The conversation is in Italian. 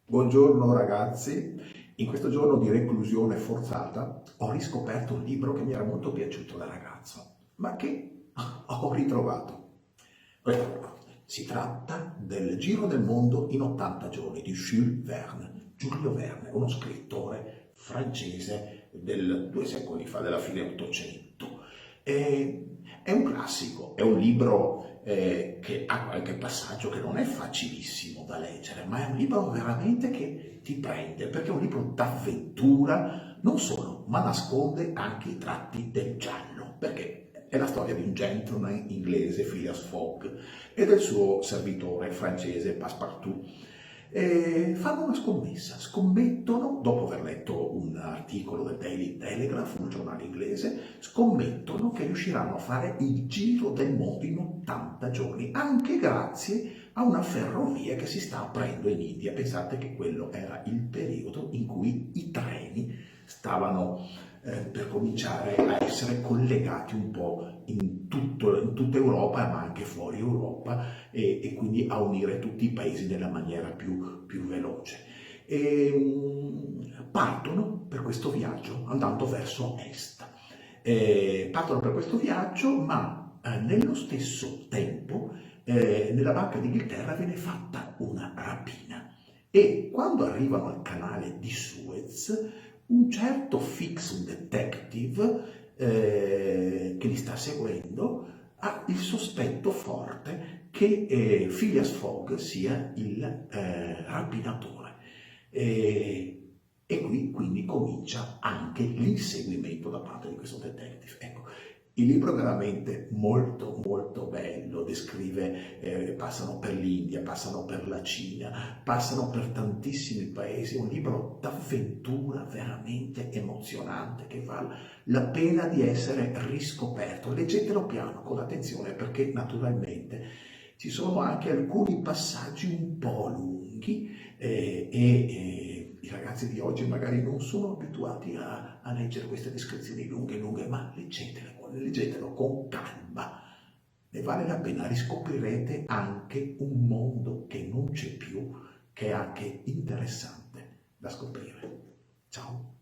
Buongiorno ragazzi, in questo giorno di reclusione forzata ho riscoperto un libro che mi era molto piaciuto da ragazzo, ma che ho ritrovato. Si tratta del Giro del mondo in 80 giorni di Jules Verne. Giulio Verne, uno scrittore francese del 2 secoli fa, della fine 800. È un classico, è un libro che ha qualche passaggio che non è facilissimo da leggere, ma è un libro veramente che ti prende, perché è un libro d'avventura, non solo, ma nasconde anche i tratti del giallo, perché è la storia di un gentleman inglese, Phileas Fogg, e del suo servitore francese Passepartout. Fanno una scommessa, scommettono, dopo aver letto un articolo del Daily Telegraph, un giornale inglese, scommettono che riusciranno a fare il giro del mondo in 80 giorni, anche grazie a una ferrovia che si sta aprendo in India. Pensate che quello era il periodo in cui i treni stavano per cominciare a essere collegati un po' in tutta Europa, ma anche fuori Europa, e quindi a unire tutti i paesi nella maniera più veloce. Partono per questo viaggio andando verso est. Partono per questo viaggio, ma nello stesso tempo nella Banca d'Inghilterra viene fatta una rapina e quando arrivano al canale di Suez un certo fix detective che li sta seguendo ha il sospetto forte che Phileas Fogg sia il rapinatore. E qui quindi comincia anche l'inseguimento da parte di questo detective. Ecco, il libro è veramente molto molto bello, descrive, passano per l'India, passano per la Cina, passano per tantissimi paesi, è un libro d'avventura veramente emozionante che vale la pena di essere riscoperto. Leggetelo piano, con attenzione, perché naturalmente ci sono anche alcuni passaggi un po' lunghi i ragazzi di oggi magari non sono abituati a leggere queste descrizioni lunghe, ma leggetelo con calma. Ne vale la pena, riscoprirete anche un mondo che non c'è più, che è anche interessante da scoprire. Ciao!